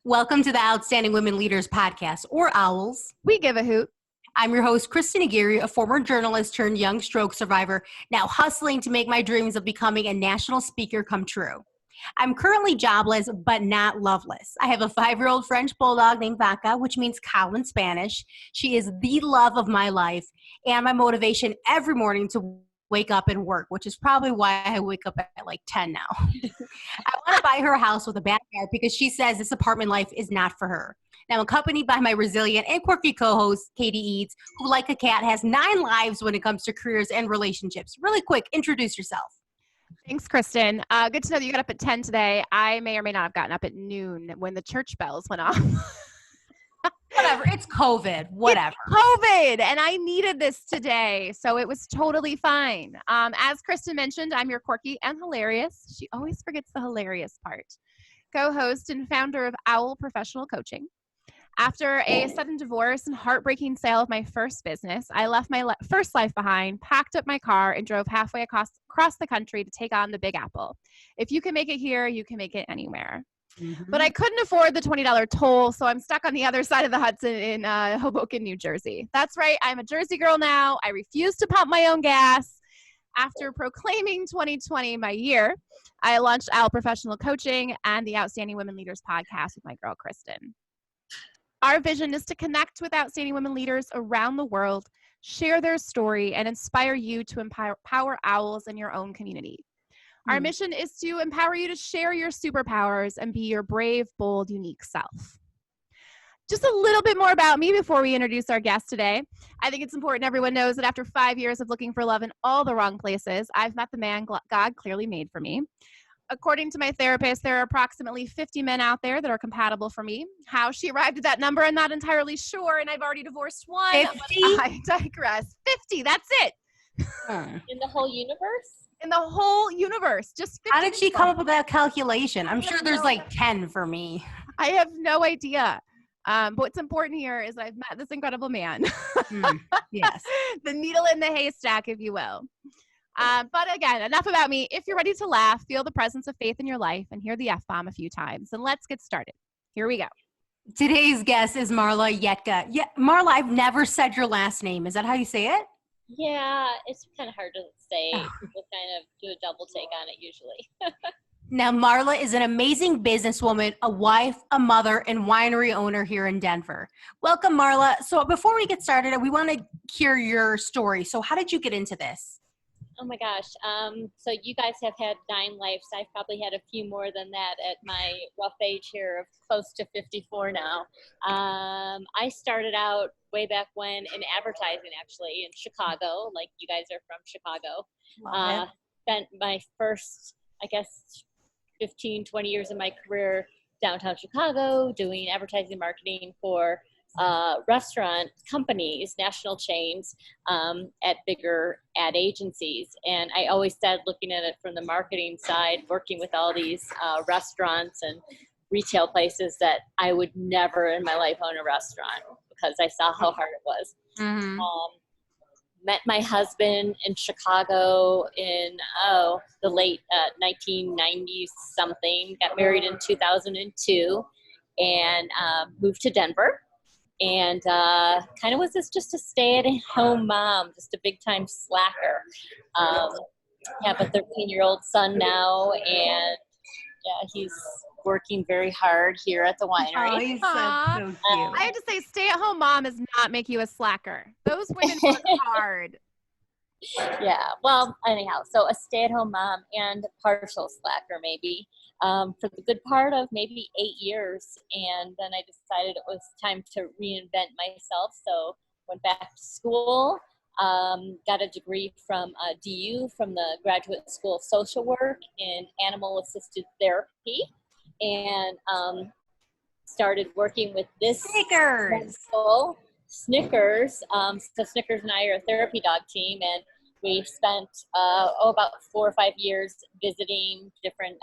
Welcome to the Outstanding Women Leaders Podcast, or OWLS. We give a hoot. I'm your host, Kristen Aguirre, a former journalist turned young stroke survivor, now hustling to make my dreams of becoming a national speaker come true. I'm currently jobless, but not loveless. I have a 5-year-old French bulldog named Vaca, which means cow in Spanish. She is the love of my life and my motivation every morning to wake up and work, which is probably why I wake up at like 10 now. I want to buy her a house with a backyard because she says this apartment life is not for her. Now, accompanied by my resilient and quirky co-host, Katie Eads, who, like a cat, has 9 lives when it comes to careers and relationships. Really quick, introduce yourself. Thanks, Kristen. Good to know that you got up at 10 today. I may or may not have gotten up at noon when the church bells went off. Whatever. It's COVID. Whatever. It's COVID, and I needed this today, so it was totally fine. As Kristen mentioned, I'm your quirky and hilarious. She always forgets the hilarious part. Co-host and founder of OWL Professional Coaching. After a sudden divorce and heartbreaking sale of my first business, I left my first life behind, packed up my car, and drove halfway across the country to take on the Big Apple. If you can make it here, you can make it anywhere. Mm-hmm. But I couldn't afford the $20 toll, so I'm stuck on the other side of the Hudson in Hoboken, New Jersey. That's right, I'm a Jersey girl now. I refuse to pump my own gas. After proclaiming 2020 my year, I launched OWL Professional Coaching and the Outstanding Women Leaders podcast with my girl, Kristen. Our vision is to connect with outstanding women leaders around the world, share their story, and inspire you to empower owls in your own community. Our mission is to empower you to share your superpowers and be your brave, bold, unique self. Just a little bit more about me before we introduce our guest today. I think it's important everyone knows that after 5 years of looking for love in all the wrong places, I've met the man God clearly made for me. According to my therapist, there are approximately 50 men out there that are compatible for me. How she arrived at that number, I'm not entirely sure, and I've already divorced one. 50? I digress. 50, that's it. In the whole universe? In the whole universe. Just 50. How did she come up with that calculation? I'm sure there's like 10 for me. I have no idea. But what's important here is I've met this incredible man. Yes. The needle in the haystack, if you will. But again, enough about me. If you're ready to laugh, feel the presence of faith in your life, and hear the F-bomb a few times, then let's get started. Here we go. Today's guest is Marla Yetka. Yeah, Marla, I've never said your last name. Is that how you say it? Yeah, it's kind of hard to say. People kind of do a double take on it usually. Now, Marla is an amazing businesswoman, a wife, a mother, and winery owner here in Denver. Welcome, Marla. So before we get started, we want to hear your story. So how did you get into this? Oh my gosh. So you guys have had 9 lives. I've probably had a few more than that at my rough age here of close to 54 now. I started out way back when in advertising, actually, in Chicago. Like, you guys are from Chicago. Spent my first, I guess, 15, 20 years of my career downtown Chicago doing advertising marketing for restaurant companies, national chains, at bigger ad agencies. And I always said, looking at it from the marketing side, working with all these restaurants and retail places, that I would never in my life own a restaurant because I saw how hard it was. Mm-hmm. Met my husband in Chicago in the late 1990s something, got married in 2002, and moved to Denver. And kind of was just a stay-at-home mom, just a big-time slacker. Have a 13-year-old son now, and yeah, he's working very hard here at the winery. Oh, he's so cute. I have to say, stay-at-home mom does not make you a slacker. Those women work hard. Yeah, well, anyhow, so a stay-at-home mom and partial slacker maybe for the good part of maybe 8 years. And then I decided it was time to reinvent myself. So went back to school, got a degree from DU, from the Graduate School of Social Work in Animal-Assisted Therapy, and started working with this Snickers. So Snickers and I are a therapy dog team, and we spent about 4 or 5 years visiting different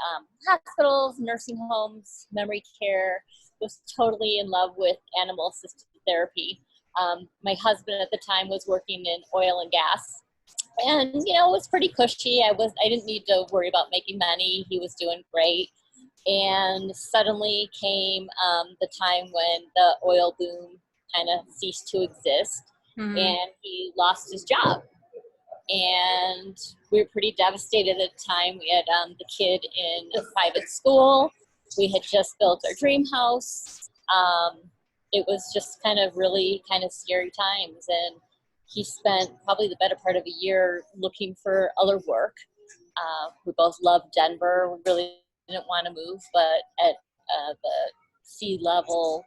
hospitals, nursing homes, memory care. Was totally in love with animal-assisted therapy. My husband at the time was working in oil and gas, and it was pretty cushy. I didn't need to worry about making money. He was doing great. And suddenly came the time when the oil boom kind of ceased to exist, and he lost his job. And we were pretty devastated at the time. We had the kid in a private school. We had just built our dream house. It was just kind of really kind of scary times. And he spent probably the better part of a year looking for other work. We both loved Denver. We really didn't want to move, but at the sea level,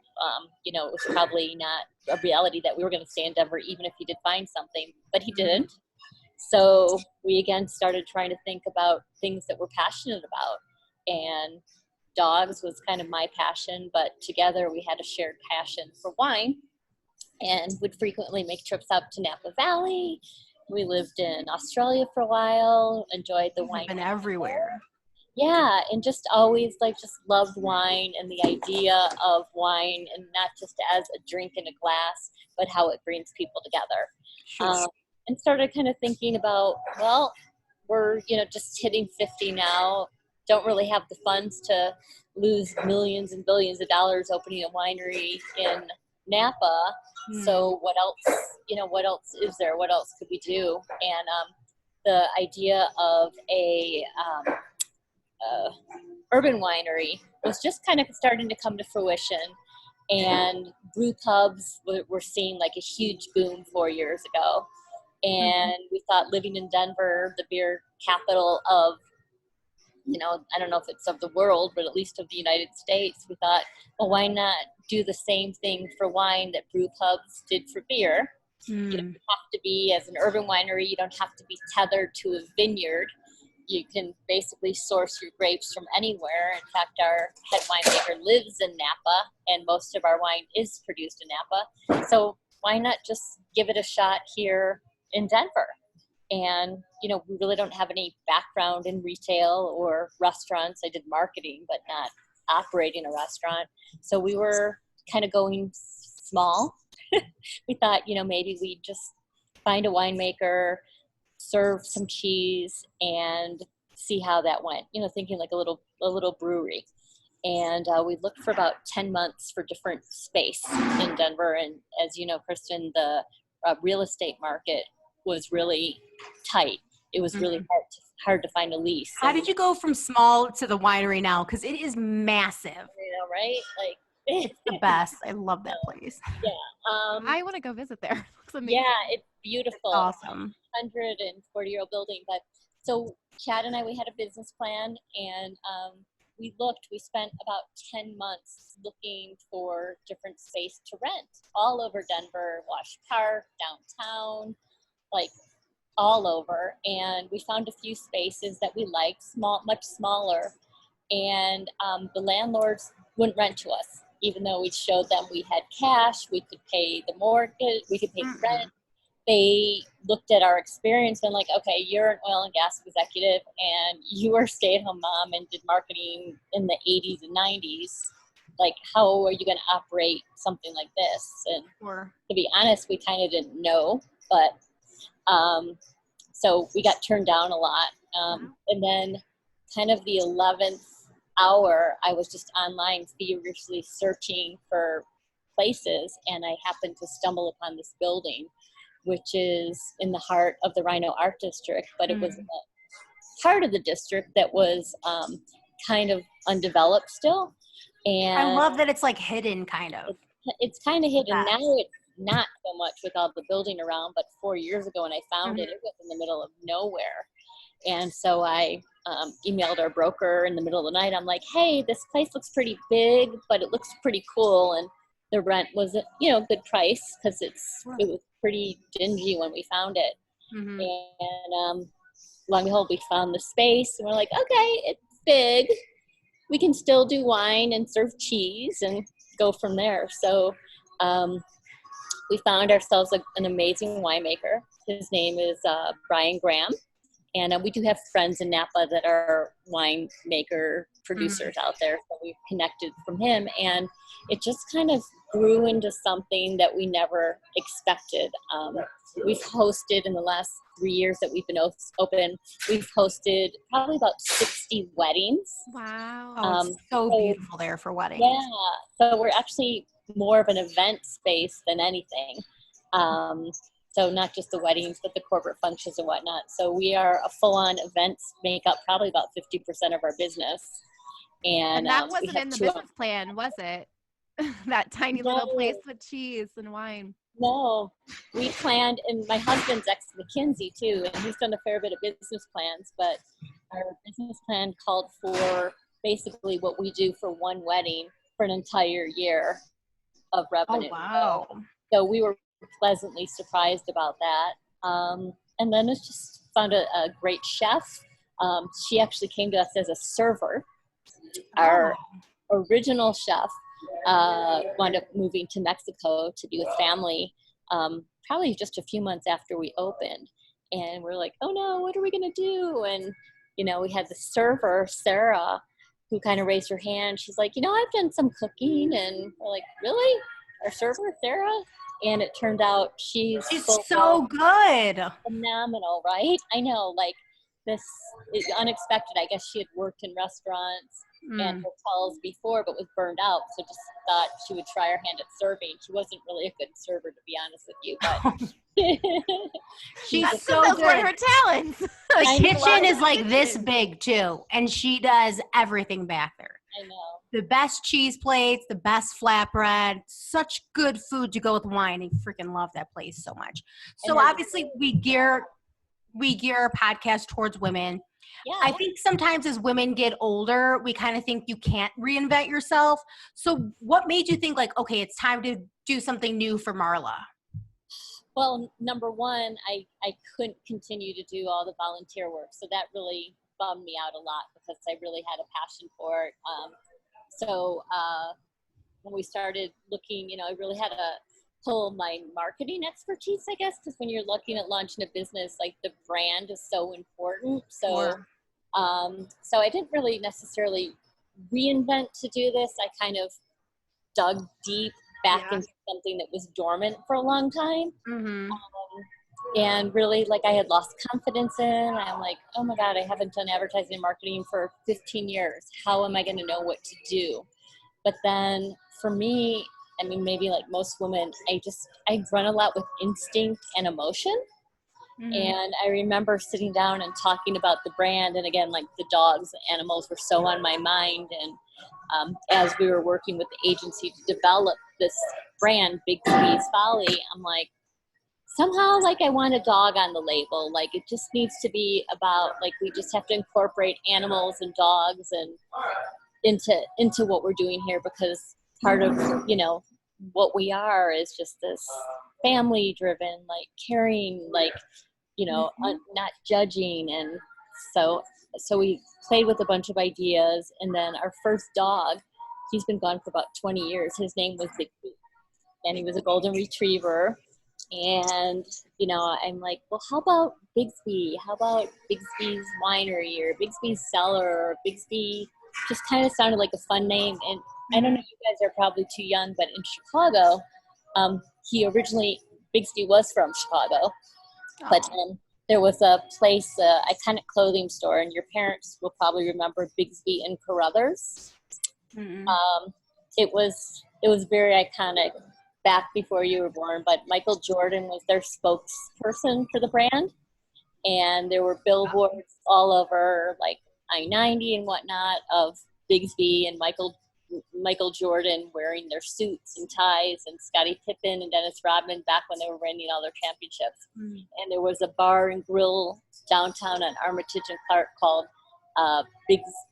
it was probably not a reality that we were going to stay in Denver, even if he did find something, but he didn't. So we again started trying to think about things that we're passionate about, and dogs was kind of my passion, but together we had a shared passion for wine and would frequently make trips up to Napa Valley. We lived in Australia for a while, enjoyed the wine. Been everywhere. Yeah, and just always just loved wine and the idea of wine, and not just as a drink in a glass, but how it brings people together. Sure. And started kind of thinking about, well, we're, just hitting 50 now, don't really have the funds to lose millions and billions of dollars opening a winery in Napa. So what else is there? What else could we do? And the idea of a urban winery was just kind of starting to come to fruition. And brew pubs were seeing like a huge boom 4 years ago. And we thought, living in Denver, the beer capital of, I don't know if it's of the world, but at least of the United States, we thought, well, why not do the same thing for wine that brew pubs did for beer? You don't have to be, as an urban winery, you don't have to be tethered to a vineyard. You can basically source your grapes from anywhere. In fact, our head winemaker lives in Napa, and most of our wine is produced in Napa. So why not just give it a shot here in Denver? And, we really don't have any background in retail or restaurants. I did marketing, but not operating a restaurant. So we were kind of going small. We thought, maybe we'd just find a winemaker, serve some cheese, and see how that went, thinking like a little brewery. And we looked for about 10 months for different space in Denver. And as you know, Kristen, the real estate market was really tight. It was really hard to find a lease. How did you go from small to the winery now? Because it is massive. Right? It's the best. I love that place. Yeah. I want to go visit there. Looks amazing. Yeah, it's beautiful. Awesome. 140-year-old building. But so Chad and I, we had a business plan, and we spent about 10 months looking for different space to rent all over Denver, Wash Park, downtown, all over. And we found a few spaces that we liked, much smaller. And the landlords wouldn't rent to us, even though we showed them we had cash, we could pay the mortgage, we could pay the rent. They looked at our experience and okay, you're an oil and gas executive, and you were a stay-at-home mom and did marketing in the 80s and 90s. How are you going to operate something like this? And to be honest, we kind of didn't know, but so we got turned down a lot. And then kind of the 11th hour, I was just online feverishly searching for places, and I happened to stumble upon this building, which is in the heart of the Rhino Art District, but it was in the part of the district that was kind of undeveloped still. And I love that it's hidden, kind of. It's kind of hidden. Now it's not so much with all the building around, but 4 years ago when I found it was in the middle of nowhere. And so I emailed our broker in the middle of the night. I'm like, hey, this place looks pretty big, but it looks pretty cool. And the rent was, good price, because it was pretty dingy when we found it. And lo and behold, we found the space, and we're like, okay, it's big. We can still do wine and serve cheese and go from there. So we found ourselves an amazing winemaker. His name is Brian Graham. And we do have friends in Napa that are winemaker producers out there. So we've connected from him. And it just kind of grew into something that we never expected. We've hosted in the last 3 years that we've been open, we've hosted probably about 60 weddings. Wow. Oh, it's so beautiful there for weddings. Yeah, so we're actually more of an event space than anything. So not just the weddings, but the corporate functions and whatnot. So we are a full-on events make up probably about 50% of our business. And that wasn't in the business plan, was it? That tiny little place with cheese and wine. No, we planned, and my husband's ex-McKinsey too, and he's done a fair bit of business plans, but our business plan called for basically what we do for one wedding for an entire year of revenue. Oh, wow. So we were pleasantly surprised about that. And then it's just found a great chef. She actually came to us as a server. Our original chef wound up moving to Mexico to be with family probably just a few months after we opened. And we're like, oh no, what are we going to do? And, we had the server, Sarah, who kind of raised her hand. She's like, I've done some cooking. And we're like, really? Our server, Sarah? And it turned out she's so good. Phenomenal, right? I know, like, this is unexpected. I guess she had worked in restaurants and hotels before, but was burned out. So just thought she would try her hand at serving. She wasn't really a good server, to be honest with you, but she's so those good. were her talents. The kitchen is like this big too, and she does everything back there. I know. The best cheese plates, the best flatbread, such good food to go with wine. I freaking love that place so much. So obviously we gear our podcast towards women. Yeah. I think sometimes as women get older, we kind of think you can't reinvent yourself. So what made you think like, okay, it's time to do something new for Marla? Well, number one, I couldn't continue to do all the volunteer work. So that really bummed me out a lot because I really had a passion for it. So when we started looking, I really had to pull my marketing expertise, I guess, because when you're looking at launching a business, like the brand is so important. So, so I didn't really necessarily reinvent to do this. I kind of dug deep back into something that was dormant for a long time. And really, like, I had lost confidence in. I'm like, oh my God, I haven't done advertising and marketing for 15 years. How am I going to know what to do? But then for me, I mean, maybe like most women, I run a lot with instinct and emotion. And I remember sitting down and talking about the brand. And again, like the dogs, the animals were so on my mind. And as we were working with the agency to develop this brand, Big Squeeze Folly, I'm like, somehow, like, I want a dog on the label. Like, it just needs to be about, like, we just have to incorporate animals and dogs and into what we're doing here, because part of, what we are is just this family driven, like, caring, like, not judging. And so we played with a bunch of ideas. And then our first dog, he's been gone for about 20 years. His name was Bixby, and he was a golden retriever. And, I'm like, well, how about Bixby? How about Bixby's Winery or Bixby's Cellar or Bixby? Just kind of sounded like a fun name. And I don't know, you guys are probably too young, but in Chicago, Bixby was from Chicago. Oh. But there was a place, iconic clothing store, and your parents will probably remember Bixby and Carruthers. It was very iconic back before you were born, but Michael Jordan was their spokesperson for the brand. And there were billboards all over, like, I-90 and whatnot, of Bixby and Michael Jordan wearing their suits and ties, and Scottie Pippen and Dennis Rodman back when they were winning all their championships. And there was a bar and grill downtown on Armitage and Clark called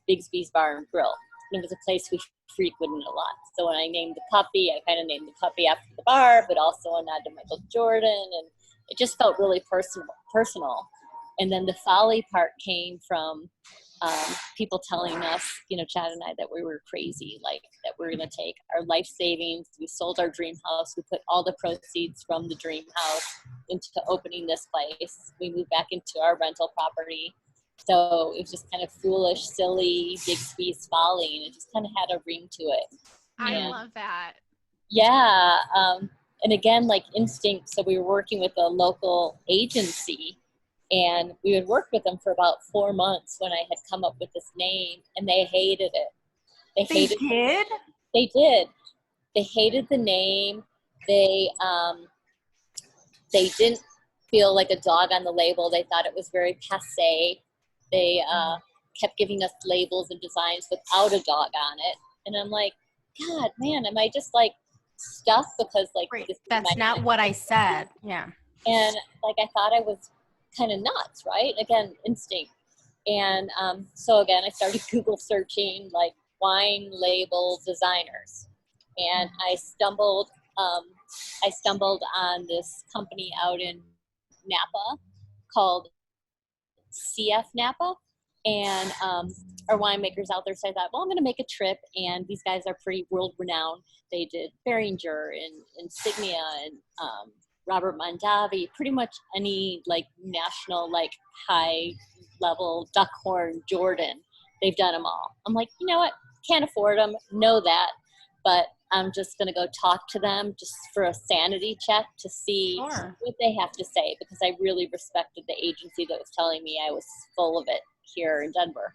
Bixby's Bar and Grill. And it was a place we frequented a lot. So when I named the puppy, I kind of named the puppy after the bar, but also a nod to Michael Jordan. And it just felt really personal. And then the folly part came from people telling us, Chad and I, that we were crazy, like that we were going to take our life savings. We sold our dream house. We put all the proceeds from the dream house into opening this place. We moved back into our rental property. So it was just kind of foolish, silly, Big Squeeze Folly, and it just kind of had a ring to it. I love that. Yeah. And again, like instinct. So we were working with a local agency, and we had worked with them for about 4 months when I had come up with this name, and they hated it. They They hated. did? They did. They hated the name. They they didn't feel like a dog on the label. They thought it was very passe. They kept giving us labels and designs without a dog on it, and I'm like, God, man, am I just like stuck because like Great. this is That's not what I said. Yeah. and like I thought I was kind of nuts, right? Again, instinct. And so again, I started Google searching like wine label designers, and um, I stumbled on this company out in Napa called CF Napa, and our winemakers out there. So I thought, well, I'm going to make a trip, and these guys are pretty world renowned. They did Behringer and Insignia and Robert Mondavi, pretty much any like national like high level Duckhorn Jordan. They've done them all. I'm like, you know what? Can't afford them. Know that, but I'm just going to go talk to them just for a sanity check to see Sure. what they have to say, because I really respected the agency that was telling me I was full of it here in Denver.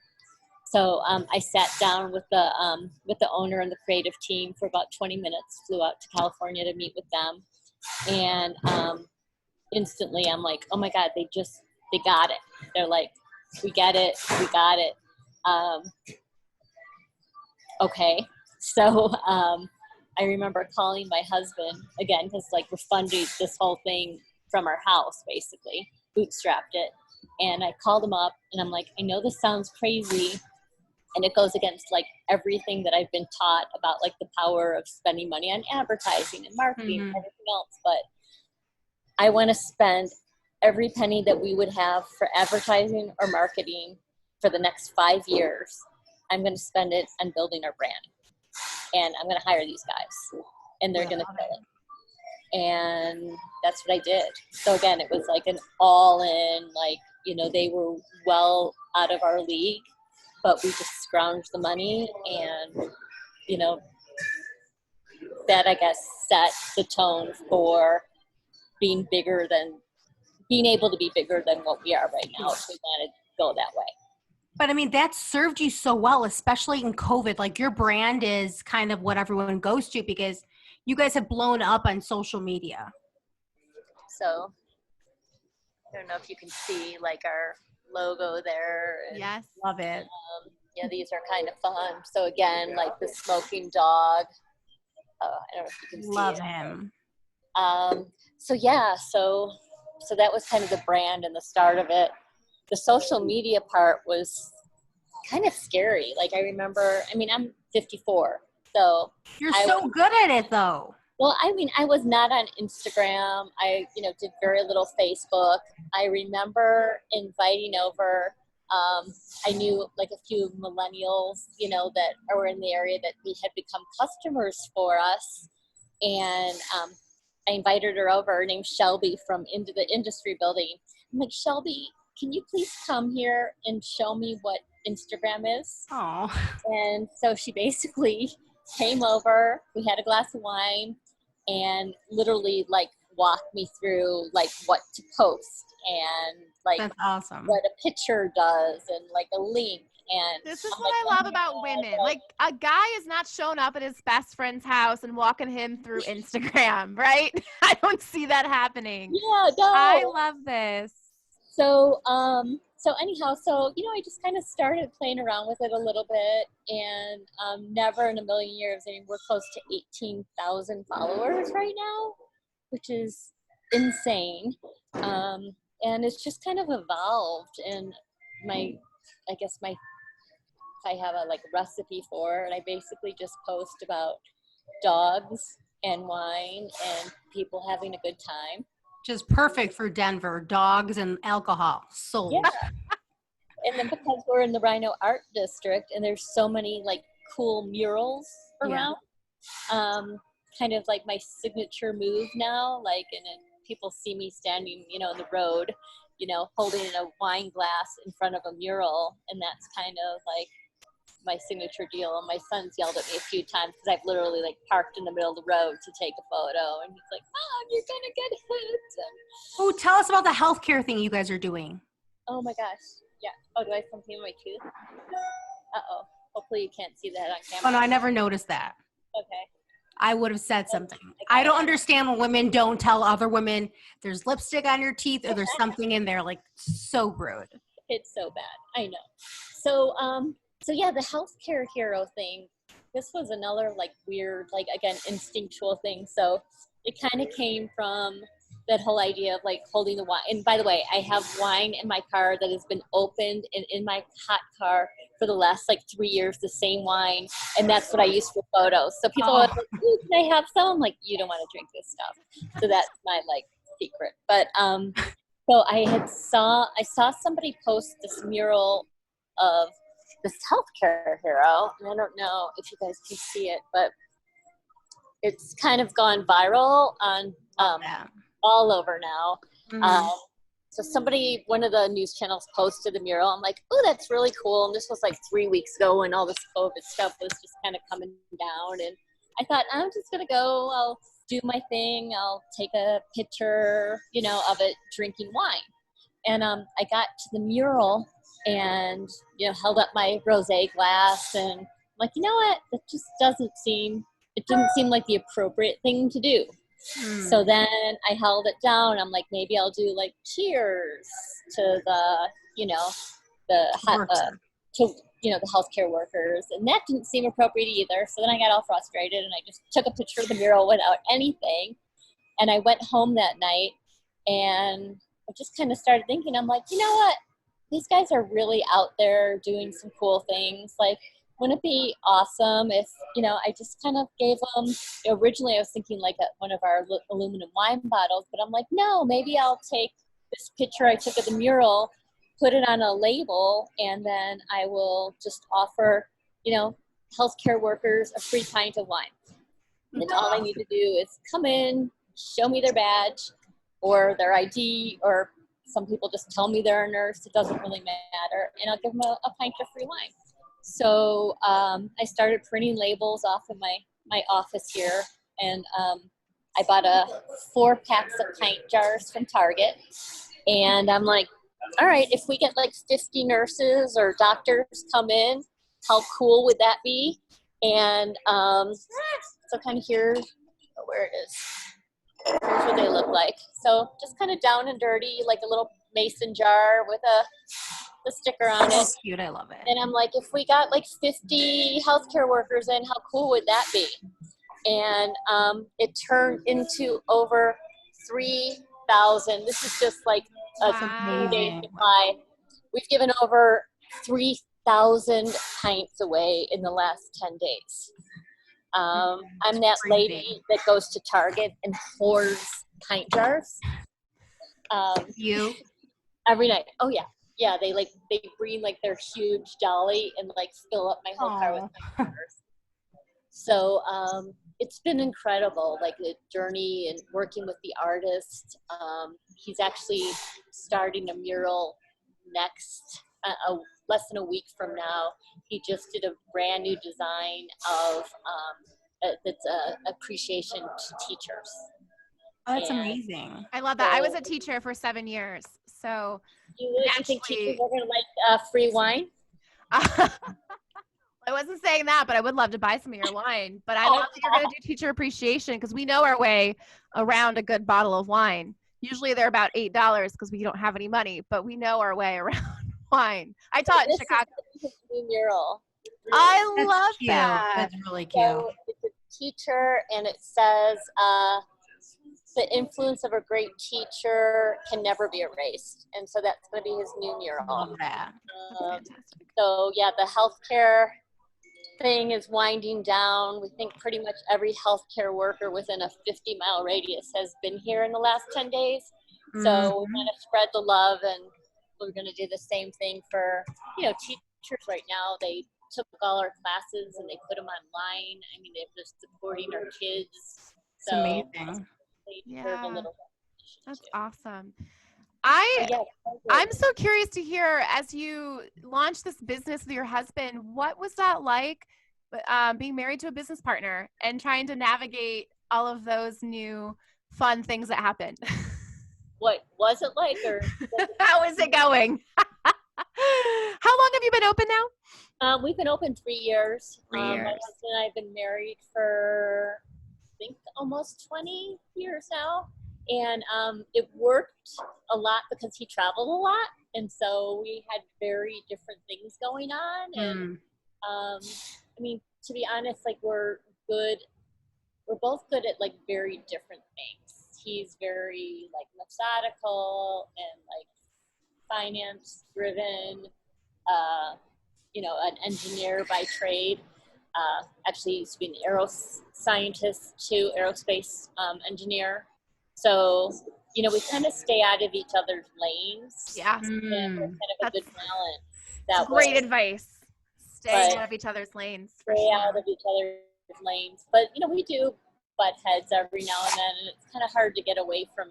So I sat down with the owner and the creative team for about 20 minutes, flew out to California to meet with them, and instantly I'm like, oh my God, they got it. They're like, we get it, we got it. Okay. So I remember calling my husband again, because like we're funding this whole thing from our house, basically bootstrapped it. And I called him up and I'm like, I know this sounds crazy, and it goes against like everything that I've been taught about like the power of spending money on advertising and marketing and everything else. But I want to spend every penny that we would have for advertising or marketing for the next 5 years. I'm going to spend it on building our brand, and I'm going to hire these guys, and they're going to kill it. And that's what I did. So again, it was like an all in, like, you know, they were well out of our league, but we just scrounged the money, and, you know, that I guess set the tone for being able to be bigger than what we are right now. So we wanted to go that way. But I mean, that served you so well, especially in COVID. Like your brand is kind of what everyone goes to because you guys have blown up on social media. So I don't know if you can see like our logo there. And, Yes. Love it. yeah, these are kind of fun. So again, like the smoking dog. I don't know if you can Love see it. him. So yeah, so that was kind of the brand and the start of it. The social media part was kind of scary. Like I remember, I mean, I'm 54, so You're so good at it though. well, I mean, I was not on Instagram. I, you know, did very little Facebook. I remember inviting over, I knew like a few millennials, you know, that were in the area that we had become customers for us. And I invited her over. Her name's Shelby from Into the Industry Building. I'm like, Shelby, can you please come here and show me what Instagram is? Oh. And so she basically came over. We had a glass of wine and literally like walked me through like what to post and like That's awesome. what a picture does and like a link. And This is I'm what like, I love about women. Like a guy is not showing up at his best friend's house and walking him through Instagram, right? I don't see that happening. yeah, no. I love this. So, so anyhow, so, you know, I just kind of started playing around with it a little bit, and never in a million years. I mean, we're close to 18,000 followers right now, which is insane. And it's just kind of evolved, and I guess if I have a like recipe for it, I basically just post about dogs and wine and people having a good time. Just perfect for Denver. Dogs and alcohol. Sold. Yeah. And then because we're in the Rhino Art District and there's so many like cool murals around, kind of like my signature move now, like, and then people see me standing, you know, in the road, you know, holding a wine glass in front of a mural. And that's kind of like my signature deal. And my son's yelled at me a few times because I've literally like parked in the middle of the road to take a photo. And he's like, Mom, you're going to get hit. And, Oh, tell us about the healthcare thing you guys are doing. oh my gosh. Yeah. Oh, do I have something in my tooth? Uh-oh. Hopefully you can't see that on camera. Oh, no, I never noticed that. Okay. I would have said something. I don't understand when women don't tell other women there's lipstick on your teeth or there's something in there. Like, so rude. It's so bad. I know. So, so yeah, the healthcare hero thing, this was another like weird, like again, instinctual thing. So it kind of came from that whole idea of like holding the wine. And by the way, I have wine in my car that has been opened and in my hot car for the last like 3 years, the same wine. And that's what I use for photos. So people are like, "Ooh, can I have some?" I'm like, you don't want to drink this stuff. So that's my like secret. But, so I saw somebody post this mural of this healthcare hero. And I don't know if you guys can see it, but it's kind of gone viral on, all over now. Mm-hmm. So one of the news channels posted the mural. I'm like, oh, that's really cool. And this was like 3 weeks ago when all this COVID stuff was just kind of coming down. And I thought, I'm just going to go, I'll do my thing. I'll take a picture, of it drinking wine. And I got to the mural and, held up my rosé glass and I'm like, you know what? It just didn't seem like the appropriate thing to do. So then I held it down. I'm like, maybe I'll do like cheers to the, the healthcare workers. And that didn't seem appropriate either. So then I got all frustrated and I just took a picture of the mural without anything. And I went home that night and I just kind of started thinking, I'm like, you know what? These guys are really out there doing some cool things. Like, wouldn't it be awesome if, I just kind of gave them, originally I was thinking like one of our aluminum wine bottles, but I'm like, no, maybe I'll take this picture I took of the mural, put it on a label, and then I will just offer, healthcare workers a free pint of wine. And then all I need to do is come in, show me their badge or their ID, or some people just tell me they're a nurse. It doesn't really matter. And I'll give them a pint of free wine. So I started printing labels off of my office here, and I bought 4 packs of pint jars from Target, and I'm like, all right, if we get like 50 nurses or doctors come in, how cool would that be? And so kind of where it is. Here's what they look like. So just kind of down and dirty, like a little mason jar with the sticker on it. That's cute. I love it. And I'm like, if we got like 50 healthcare workers in, how cool would that be? And it turned into over 3,000. This is just like a few-day supply. We've given over 3,000 pints away in the last 10 days. I'm that lady that goes to Target and hoards pint jars. You? Every night. Oh yeah. Yeah, they bring like their huge dolly and like fill up my whole car with pint jars. So it's been incredible, like the journey and working with the artist. He's actually starting a mural next, less than a week from now. He just did a brand new design of that's appreciation to teachers. Oh, that's amazing. I love that. So, I was a teacher for 7 years. So you think teachers are going to like free wine? I wasn't saying that, but I would love to buy some of your wine. But I love that you're going to do teacher appreciation, because we know our way around a good bottle of wine. Usually they're about $8 because we don't have any money, but we know our way around wine. I taught in Chicago. Is a new mural. I love that. That's really cute. So it's a teacher, and it says, the influence of a great teacher can never be erased. And so that's going to be his new mural. Love that. So yeah, the healthcare thing is winding down. We think pretty much every healthcare worker within a 50-mile radius has been here in the last 10 days. So we want to spread the love, and we're going to do the same thing for, teachers right now. They took all our classes and they put them online. I mean, they're just supporting our kids. It's amazing. Yeah, that's awesome. I'm so curious to hear, as you launched this business with your husband, what was that like, being married to a business partner and trying to navigate all of those new fun things that happen? What was it like, or how is it going? How long have you been open now? we've been open 3 years. 3 years. My husband and I have been married for, I think, almost 20 years now. And it worked a lot because he traveled a lot. And so we had very different things going on. And I mean, to be honest, like we're both good at like very different things. He's very like methodical and like finance driven, an engineer by trade. Actually used to be an aeroscientist too, aerospace engineer. So, we kind of stay out of each other's lanes. Yeah. And we're kind of a good balance. That's great advice. Stay out of each other's lanes. Stay out of each other's lanes. But, we do butt heads every now and then, and it's kind of hard to get away from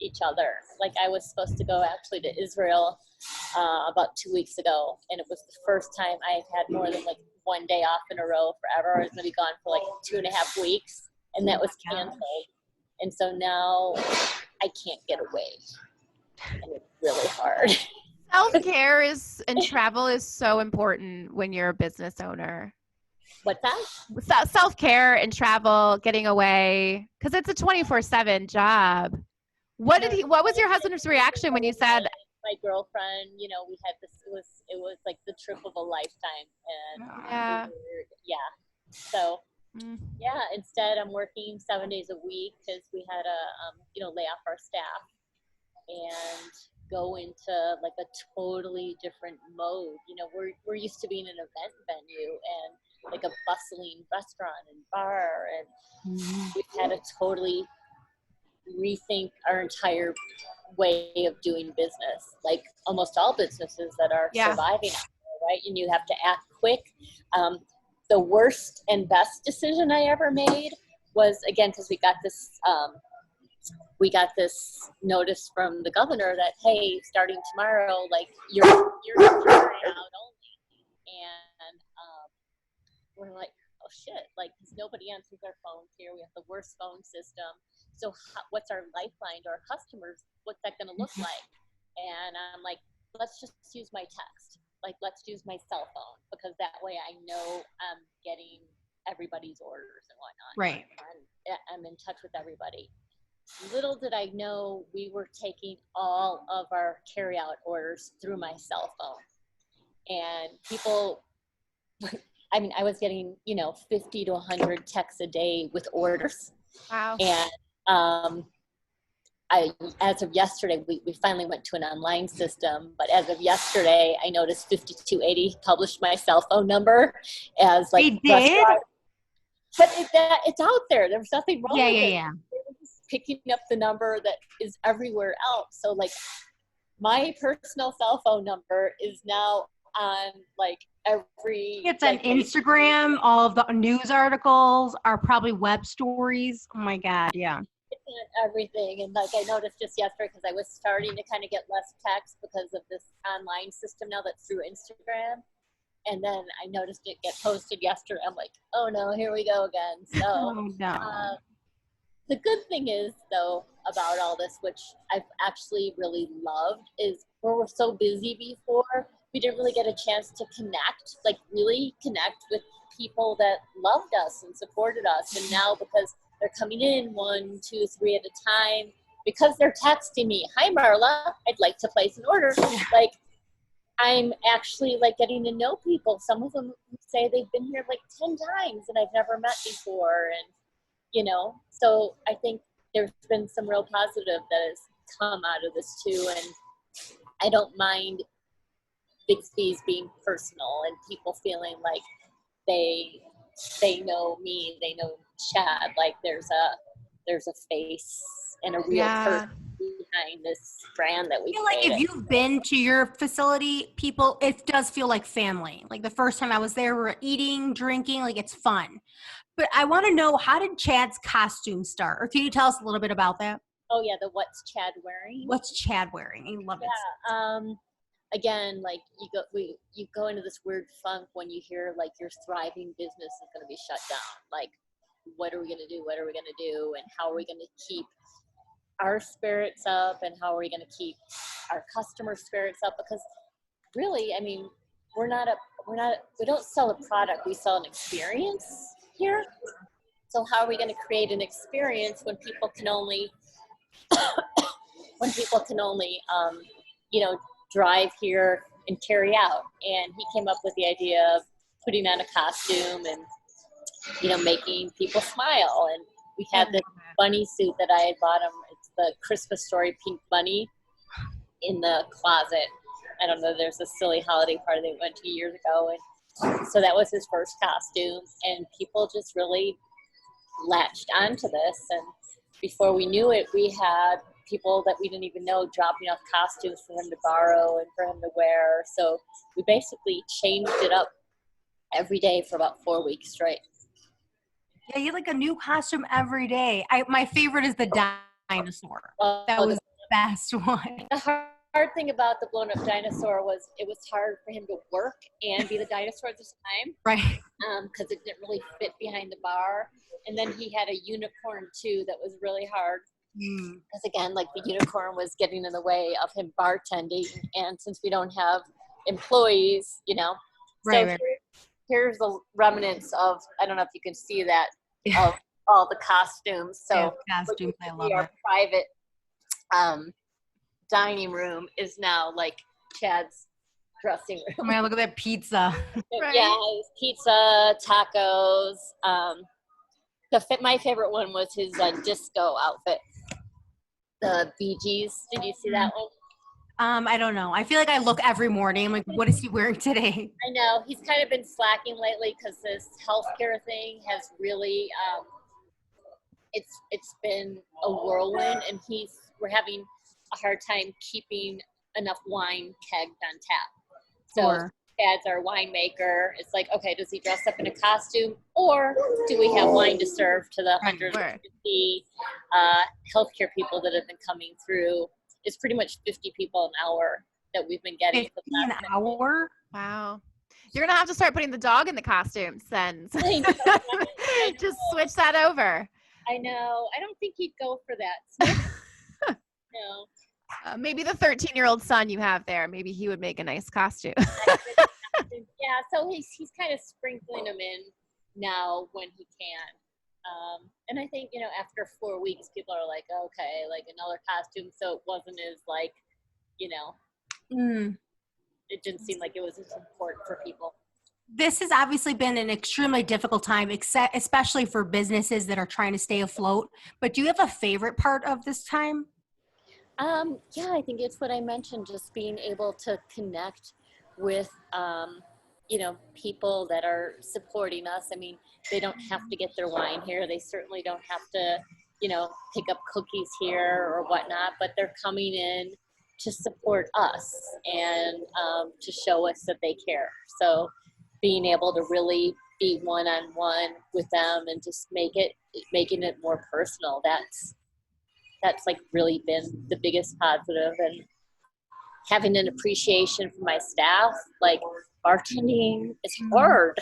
each other. Like I was supposed to go actually to Israel about 2 weeks ago, and it was the first time I've had more than like 1 day off in a row forever. I was going to be gone for like 2.5 weeks, and that was canceled. And so now I can't get away, and it's really hard. Self-care and travel is so important when you're a business owner. What's that? Self-care and travel, getting away, because it's a 24/7 job. What was your husband's reaction when you said? My girlfriend, we had this. It was like the trip of a lifetime, and So. Yeah, instead I'm working 7 days a week because we had to, lay off our staff and go into like a totally different mode. We're used to being an event venue and like a bustling restaurant and bar, and we've had to totally rethink our entire way of doing business, like almost all businesses that are surviving out there, right? And you have to act quick. The worst and best decision I ever made was, again, because we got this notice from the governor that, hey, starting tomorrow, like you're carry out only, and we're like, oh shit, like because nobody answers their phones here. We have the worst phone system. So what's our lifeline to our customers? What's that going to look like? And I'm like, let's just use my text. Like, let's use my cell phone because that way I know I'm getting everybody's orders and whatnot. Right. I'm in touch with everybody. Little did I know we were taking all of our carryout orders through my cell phone. And people, I mean, I was getting, 50 to 100 texts a day with orders. Wow. And as of yesterday, we finally went to an online system, but as of yesterday, I noticed 5280 published my cell phone number as like. They did? But it's out there. There's nothing wrong with it. Yeah. They're just picking up the number that is everywhere else. So like my personal cell phone number is now on like every. It's on Instagram. All of the news articles are probably web stories. Oh my God. Yeah. Everything. And like I noticed just yesterday because I was starting to kind of get less text because of this online system now that's through Instagram, and then I noticed it get posted yesterday. I'm like, oh no, here we go again. So Oh no. The good thing is though about all this, which I've actually really loved, is where we're so busy before, we didn't really get a chance to really connect with people that loved us and supported us. And now because they're coming in 1, 2, 3 at a time, because they're texting me, hi Marla, I'd like to place an order. Like I'm actually like getting to know people. Some of them say they've been here like 10 times and I've never met before. And, so I think there's been some real positive that has come out of this too. And I don't mind Bixby's being personal and people feeling like they know me, they know Chad, like there's a face and a real person behind this brand that we I feel like if you've been to your facility, it does feel like family. Like the first time I was there, we were eating, drinking, like it's fun. But I want to know, how did Chad's costume start? Or can you tell us a little bit about that? Oh yeah, the What's Chad Wearing? What's Chad wearing? I love it. Yeah. Again, like you go into this weird funk when you hear like your thriving business is going to be shut down. Like, what are we going to do? What are we going to do? And how are we going to keep our spirits up? And how are we going to keep our customer spirits up? Because really, I mean, we don't sell a product, we sell an experience here. So how are we going to create an experience when people can only drive here and carry out? And he came up with the idea of putting on a costume and, making people smile. And we had this bunny suit that I had bought him. It's the Christmas Story pink bunny in the closet. I don't know, there's a silly holiday party that we went to years ago. And so that was his first costume. And people just really latched onto this. And before we knew it, we had people that we didn't even know dropping off costumes for him to borrow and for him to wear. So we basically changed it up every day for about 4 weeks straight. Yeah, you had like a new costume every day. My favorite is the dinosaur. That was the best one. The hard thing about the blown up dinosaur was it was hard for him to work and be the dinosaur at the same time. Right. Because it didn't really fit behind the bar. And then he had a unicorn too that was really hard. Because again, like the unicorn was getting in the way of him bartending. And since we don't have employees, Right. Here's the remnants of, I don't know if you can see that, of all the costumes. So costumes, I love our it. private dining room is now like Chad's dressing room. Oh my God, look at that pizza. Right. Yeah, pizza, tacos. My favorite one was his disco outfit. The Bee Gees. Did you see that one? I don't know. I feel like I look every morning. I'm like, what is he wearing today? I know. He's kind of been slacking lately because this healthcare thing has really, it's been a whirlwind, and we're having a hard time keeping enough wine kegged on tap. So Sure. Chad's our winemaker. It's like, okay, does he dress up in a costume, or do we have wine to serve to the 150 healthcare people that have been coming through? It's pretty much 50 people an hour that we've been getting. 50 an hour? Wow. You're going to have to start putting the dog in the costumes then. Just switch that over. I know. I don't think he'd go for that. No. Maybe the 13-year-old son you have there, maybe he would make a nice costume. Yeah, so he's kind of sprinkling them in now when he can. And I think, after 4 weeks, people are like, okay, like another costume. So it wasn't as like, it didn't seem like it was as important for people. This has obviously been an extremely difficult time, especially for businesses that are trying to stay afloat. But do you have a favorite part of this time? Yeah, I think it's what I mentioned, just being able to connect with, people that are supporting us. I mean, they don't have to get their wine here. They certainly don't have to, pick up cookies here or whatnot, but they're coming in to support us and to show us that they care. So being able to really be one-on-one with them and just making it more personal, that's like really been the biggest positive. And having an appreciation for my staff, like bartending is hard,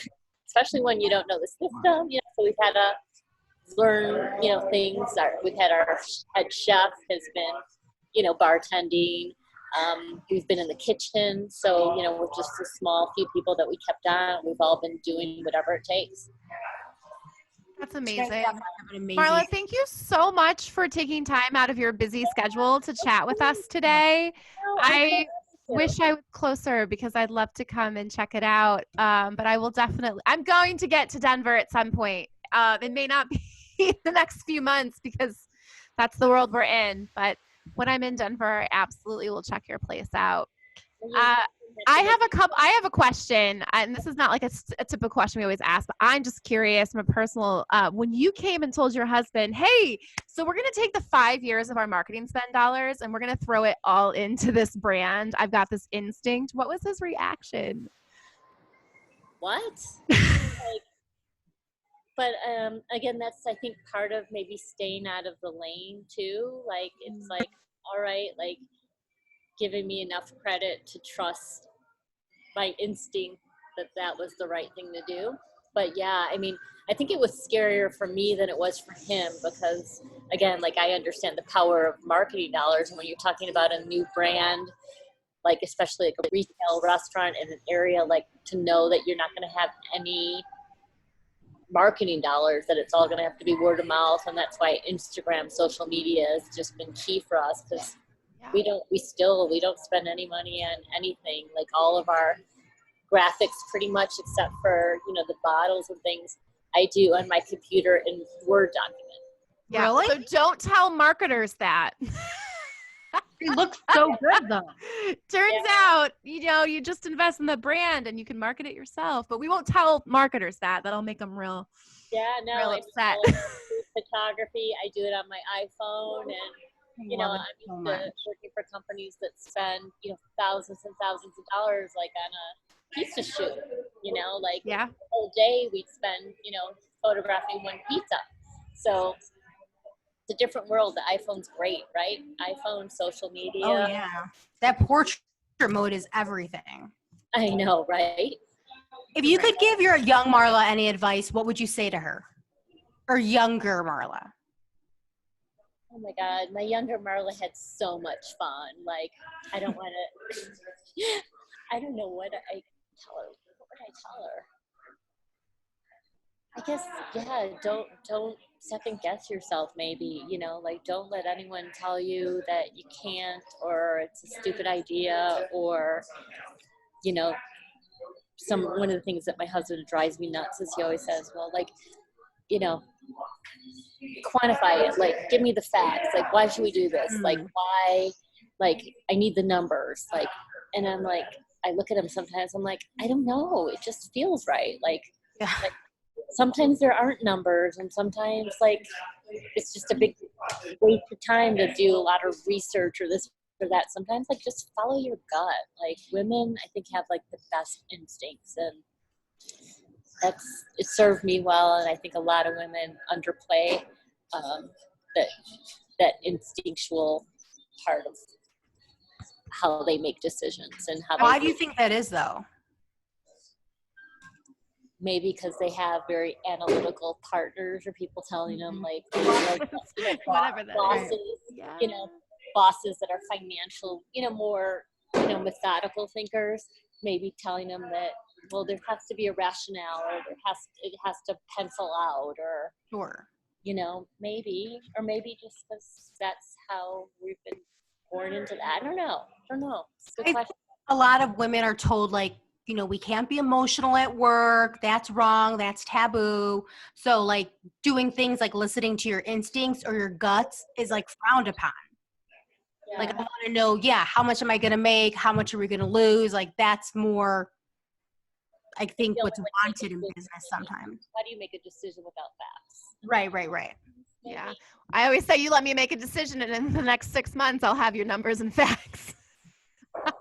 especially when you don't know the system. So we've had to learn, things. We've had our head chef has been, bartending. We've been in the kitchen. So, we're just a small few people that we kept on. We've all been doing whatever it takes. That's amazing. Marla, thank you so much for taking time out of your busy schedule to chat with us today. I wish I was closer because I'd love to come and check it out. But I'm going to get to Denver at some point. It may not be the next few months because that's the world we're in. But when I'm in Denver, I absolutely will check your place out. I have a question, and this is not like a typical question we always ask, but I'm just curious from a personal, when you came and told your husband, hey, so we're going to take the 5 years of our marketing spend dollars and we're going to throw it all into this brand. I've got this instinct. What was his reaction? What? but again, that's, I think, part of maybe staying out of the lane too. Like, it's like, all right, like, giving me enough credit to trust my instinct that that was the right thing to do. But yeah, I mean, I think it was scarier for me than it was for him, because again, like, I understand the power of marketing dollars. And when you're talking about a new brand, like especially like a retail restaurant in an area, like, to know that you're not going to have any marketing dollars, that it's all going to have to be word of mouth. And that's why Instagram, social media has just been key for us, because we don't spend any money on anything. Like, all of our graphics, pretty much, except for, you know, the bottles and things, I do on my computer in Word document. Yeah. Really? So don't tell marketers that. It looks so good though. Turns out, you know, you just invest in the brand and you can market it yourself. But we won't tell marketers that. That'll make them real upset. Photography, I do it on my iPhone, and you know, I'm used to working for companies that spend, you know, thousands and thousands of dollars, like, on a pizza shoot. You know, like, Yeah. the whole day we'd spend, you know, photographing one pizza. So it's a different world. The iPhone's great, right? iPhone, social media. Oh yeah, that portrait mode is everything. I know, right? If you could give your young Marla any advice, what would you say to her? Or younger Marla? Oh my God, my younger Marla had so much fun. Like, I don't want to, I don't know what I tell her. What would I tell her? I guess, yeah, don't second guess yourself, maybe, you know, like, don't let anyone tell you that you can't, or it's a stupid idea, or, you know, one of the things that my husband drives me nuts is he always says, well, like, you know, quantify it, like, give me the facts, like, why should we do this, like, why, like, I need the numbers, like, and I'm like, I look at him sometimes, I'm like, I don't know, it just feels right, like, Yeah. like, sometimes there aren't numbers, and sometimes, like, it's just a big waste of time to do a lot of research or this or that. Sometimes, like, just follow your gut. Like, women, I think, have, like, the best instincts, and it served me well, and I think a lot of women underplay that instinctual part of how they make decisions and how. Why do you think that is, though? Maybe because they have very analytical partners or people telling them, like, you know, Whatever that bosses, Yeah. you know, bosses that are financial, you know, more, you know, methodical thinkers, maybe telling them that, well, there has to be a rationale, or it has to pencil out, or, Sure. you know, maybe just because that's how we've been born into that. I don't know. It's a good question. A lot of women are told, like, you know, we can't be emotional at work. That's wrong. That's taboo. So, like, doing things like listening to your instincts or your guts is, like, frowned upon. Yeah. Like, I want to know, how much am I going to make? How much are we going to lose? Like, that's more, I think, what's wanted in business sometimes. How do you make a decision without facts? Right. Yeah. I always say, you let me make a decision, and in the next 6 months, I'll have your numbers and facts.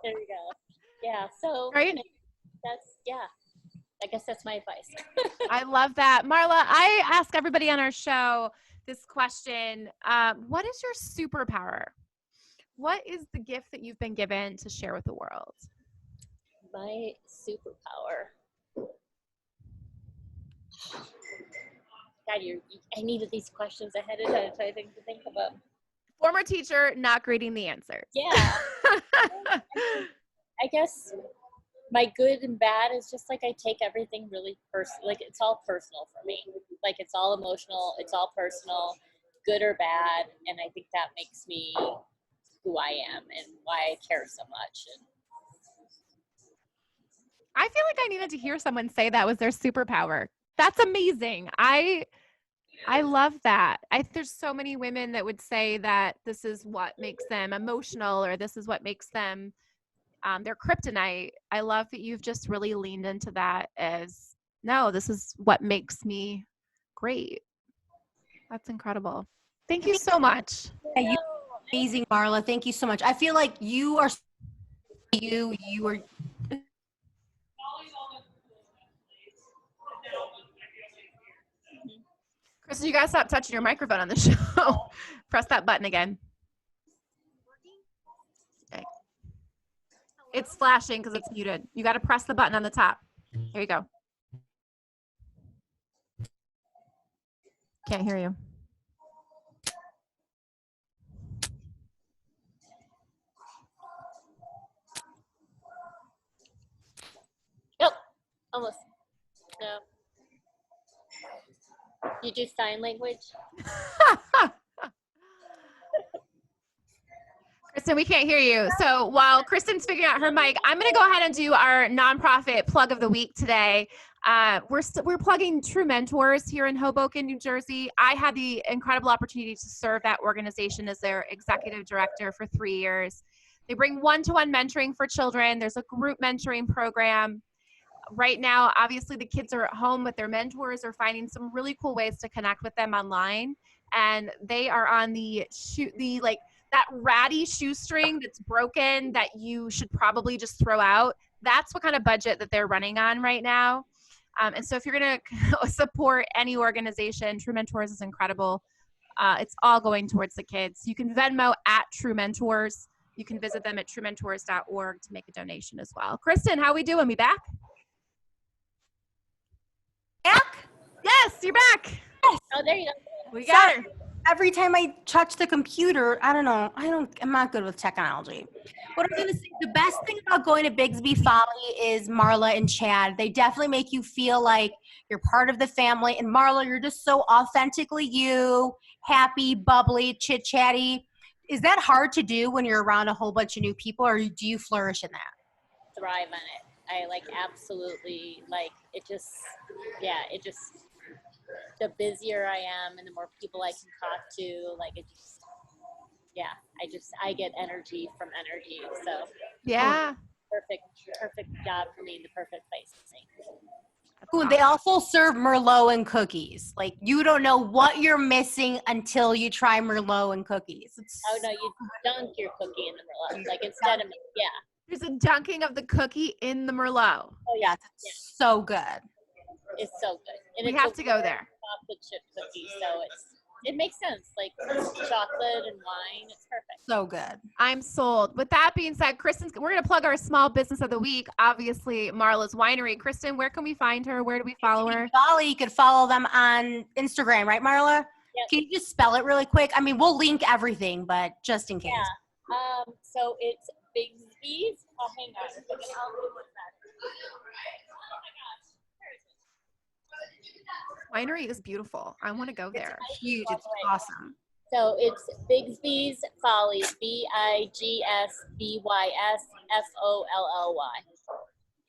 There you go. Yeah. So, Right? you know, I guess that's my advice. I love that. Marla, I ask everybody on our show this question. What is your superpower? What is the gift that you've been given to share with the world? My superpower. God, I needed these questions ahead of time, so I think to think about. Former teacher, not grading the answers. Yeah. I guess my good and bad is just, like, I take everything really personal. Like, it's all personal for me. Like, it's all emotional. It's all personal, good or bad. And I think that makes me who I am and why I care so much. And I feel like I needed to hear someone say that was their superpower. That's amazing. I love that. There's so many women that would say that this is what makes them emotional, or this is what makes them their kryptonite. I love that you've just really leaned into that as, no, this is what makes me great. That's incredible. Thank you so much. Yeah, you're amazing, Marla. Thank you so much. I feel like you are Kristen, you gotta stop touching your microphone on the show. Press that button again. Okay. It's flashing because it's muted. You gotta press the button on the top. There you go. Can't hear you. Nope. Almost. No. You do sign language? Kristen, we can't hear you. So while Kristen's figuring out her mic, I'm going to go ahead and do our nonprofit plug of the week today. We're plugging True Mentors here in Hoboken, New Jersey. I had the incredible opportunity to serve that organization as their executive director for 3 years. They bring one-to-one mentoring for children. There's a group mentoring program. Right now, obviously, the kids are at home, but their mentors are finding some really cool ways to connect with them online. And they are on that ratty shoestring that's broken that you should probably just throw out. That's what kind of budget that they're running on right now. And so if you're going to support any organization, True Mentors is incredible. It's all going towards the kids. You can Venmo at True Mentors. You can visit them at truementors.org to make a donation as well. Kristen, how we doing? We back? Back? Yes, you're back. Oh, there you go. We got her. Every time I touch the computer, I'm not good with technology. What I'm going to say, the best thing about going to Bigsby Folly is Marla and Chad. They definitely make you feel like you're part of the family. And Marla, you're just so authentically you, happy, bubbly, chit-chatty. Is that hard to do when you're around a whole bunch of new people, or do you flourish in that? Thrive on it. I absolutely the busier I am and the more people I can talk to, I get energy from energy. So Yeah. Perfect job for me, the perfect place to me. Ooh, they also serve Merlot and cookies. Like, you don't know what you're missing until you try Merlot and cookies. You dunk your cookie in the Merlot. Instead of, There's a dunking of the cookie in the Merlot. Oh yeah, it's so good. It's so good. And we have to go there. Chocolate chip cookie, so it makes sense. Like chocolate and wine, it's perfect. So good. I'm sold. With that being said, we're going to plug our small business of the week. Obviously, Marla's Winery. Kristen, where can we find her? Where do we follow her? You could follow them on Instagram, right, Marla? Yep. Can you just spell it really quick? I mean, we'll link everything, but just in case. Yeah. So it's Bigsby's. Oh, hang on. Winery is beautiful. I want to go there. It's huge. It's awesome. So it's Bigsby's Folly, Bigsbysfolly.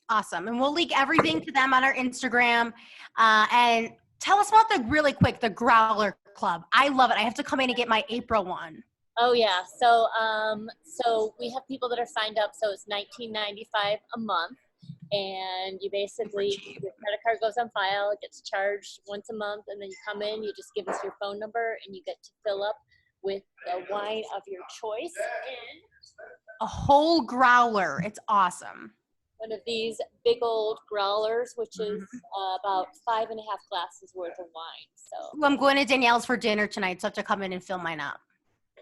Awesome. And we'll link everything to them on our Instagram. And tell us about the Growler Club. I love it. I have to come in and get my April one. Oh yeah. So we have people that are signed up. So it's $19.95 a month. And you basically, your credit card goes on file, it gets charged once a month, and then you come in, you just give us your phone number, and you get to fill up with the wine of your choice in a whole growler. It's awesome. One of these big old growlers, which is about 5.5 glasses worth of wine. So I'm going to Danielle's for dinner tonight, so I have to come in and fill mine up.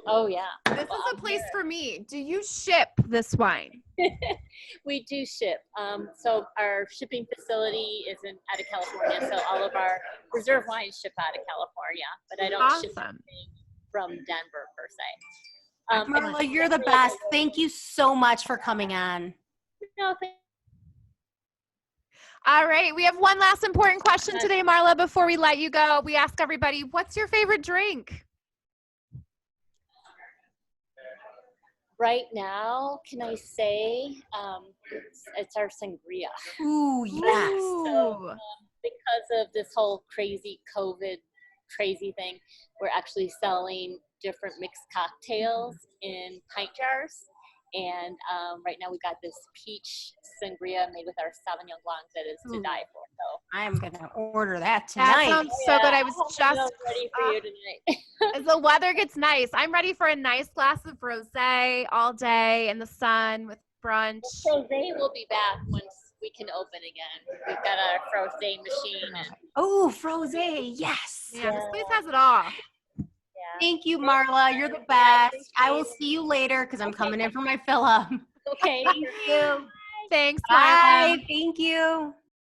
Oh yeah. This is a place for me. Do you ship this wine? We do ship. So our shipping facility is out of California. So all of our reserve wines ship out of California, but I don't ship anything from Denver per se. Marla, you're the best. Thank you so much for coming on. No, all right. We have one last important question today, Marla, before we let you go. We ask everybody, what's your favorite drink? Right now, can I say it's our sangria? Ooh, yes. So, because of this whole crazy COVID crazy thing, we're actually selling different mixed cocktails in pint jars. And right now we got this peach sangria made with our Sauvignon Blanc that is to die for. So I'm gonna order that tonight. That sounds so good. I was just ready for you tonight. As the weather gets nice, I'm ready for a nice glass of rosé all day in the sun with brunch. Rosé will be back once we can open again. We've got our frosé machine. And, Oh, frosé, yes. Yeah, this place has it all. yeah. Thank you, Marla. You're the Yeah, best. I will see you later because I'm coming in for my fill up. Okay. Thank you. Thanks, Bye. Marla. Thank you.